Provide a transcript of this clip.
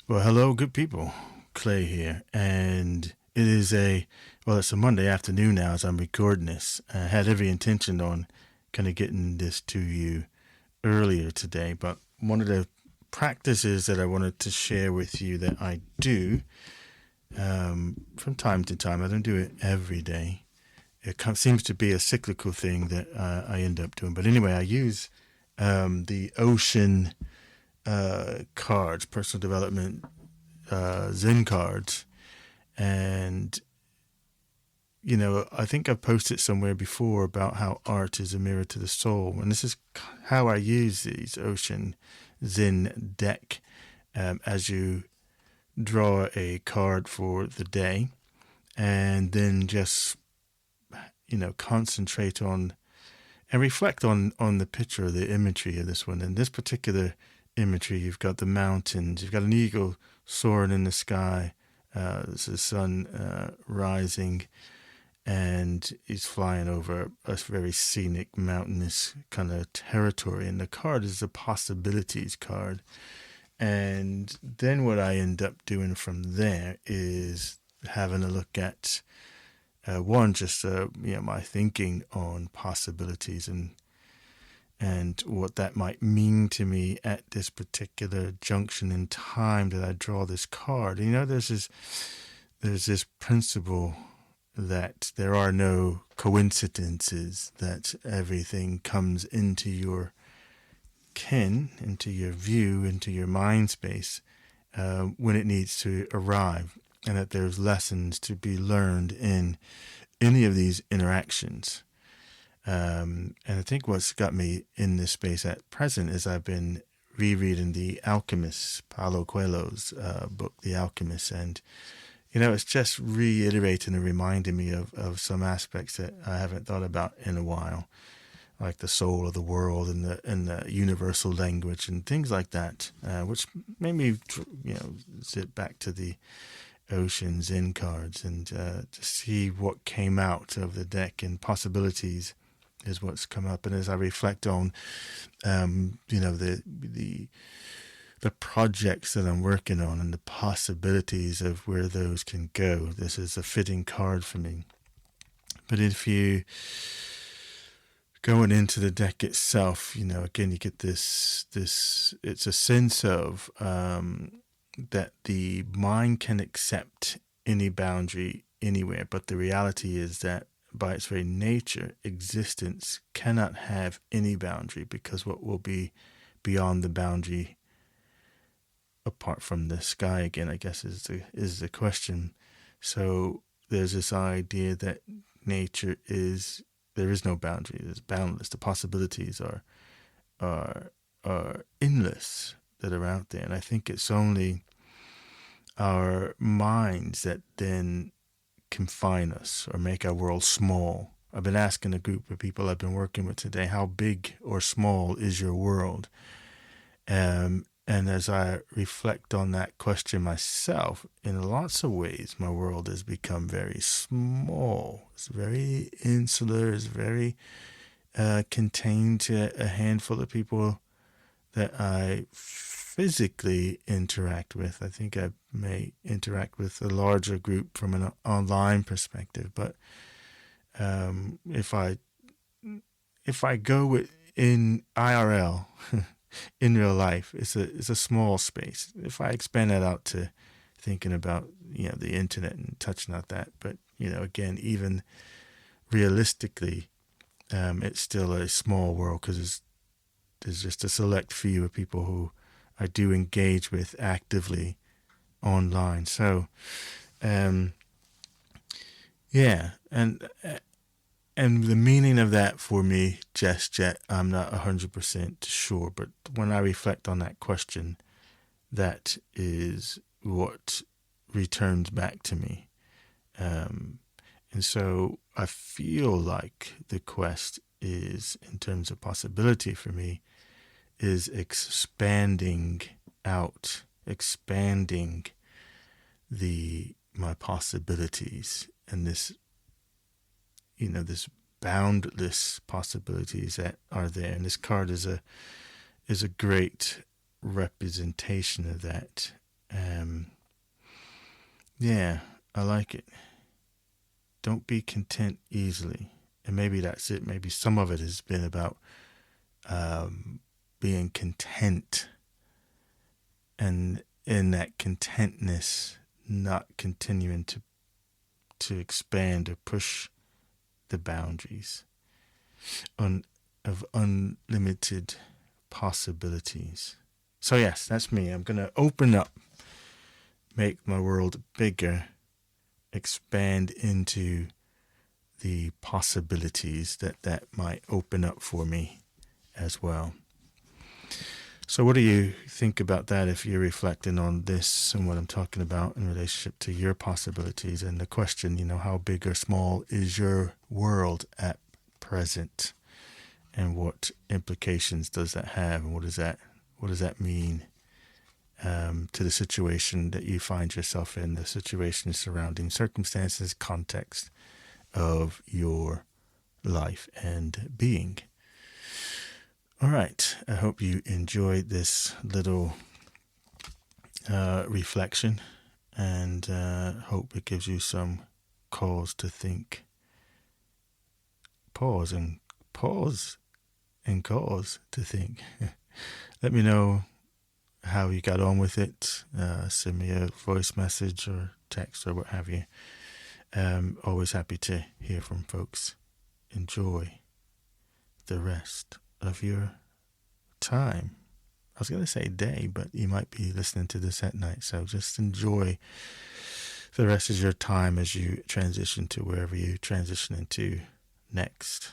Well, hello, good people. Clay here, and it's a Monday afternoon now as I'm recording this. I had every intention on kind of getting this to you earlier today, but one of the practices that I wanted to share with you that I do from time to time, I don't do it every day. Seems to be a cyclical thing that I end up doing. But anyway, I use the Ocean cards, personal development Zen cards, and I think I've posted somewhere before about how art is a mirror to the soul, and this is how I use these Ocean Zen deck. As you draw a card for the day, and then just concentrate on and reflect on the picture, the imagery of this one. In this particular imagery, you've got the mountains, you've got an eagle soaring in the sky. There's the sun rising, and he's flying over a very scenic, mountainous kind of territory. And the card is a possibilities card. And then what I end up doing from there is having a look at my thinking on possibilities and what that might mean to me at this particular junction in time that I draw this card. There's this principle that there are no coincidences, that everything comes into your ken, into your view, into your mind space when it needs to arrive, and that there's lessons to be learned in any of these interactions. And I think what's got me in this space at present is I've been rereading The Alchemist, Paulo Coelho's book, The Alchemist. And, it's just reiterating and reminding me of some aspects that I haven't thought about in a while, like the soul of the world and the universal language and things like that, which made me, sit back to the Ocean Zen cards and to see what came out of the deck, and possibilities is what's come up. And as I reflect on, the projects that I'm working on and the possibilities of where those can go, this is a fitting card for me. But if you going into the deck itself, again, you get this, it's a sense of that the mind can accept any boundary anywhere, but the reality is that by its very nature, existence cannot have any boundary, because what will be beyond the boundary, apart from the sky, again, I guess is the question. So there's this idea that nature there is no boundary, it's boundless. The possibilities are endless that are out there, and I think it's only our minds that then confine us or make our world small. I've been asking a group of people I've been working with today, how big or small is your world? And as I reflect on that question myself, in lots of ways, my world has become very small. It's very insular. It's very contained to a handful of people that I physically interact with. I think I may interact with a larger group from an online perspective, but if I go in IRL, in real life, it's a small space. If I expand that out to thinking about the internet and touching on that, but again, even realistically, it's still a small world, because there's just a select few of people who I do engage with actively online. So, and the meaning of that for me, just yet, I'm not 100% sure. But when I reflect on that question, that is what returns back to me. And so I feel like the quest is, in terms of possibility for me, is expanding out, expanding my possibilities, and this boundless possibilities that are there. And this card is a great representation of that. Yeah, I like it. Don't be content easily. And maybe that's it. Maybe some of it has been about being content, and in that contentness, not continuing to expand or push the boundaries of unlimited possibilities. So yes, that's me. I'm going to open up, make my world bigger, expand into the possibilities that might open up for me as well. So what do you think about that if you're reflecting on this and what I'm talking about in relationship to your possibilities and the question, how big or small is your world at present, and what implications does that have, and what does that mean to the situation that you find yourself in, the situation surrounding circumstances, context of your life and being. All right, I hope you enjoyed this little reflection, and hope it gives you some cause to think. Pause and cause to think. Let me know how you got on with it. Send me a voice message or text or what have you. Always happy to hear from folks. Enjoy the rest of your time. I was going to say day, but you might be listening to this at night. So just enjoy the rest of your time as you transition to wherever you transition into next.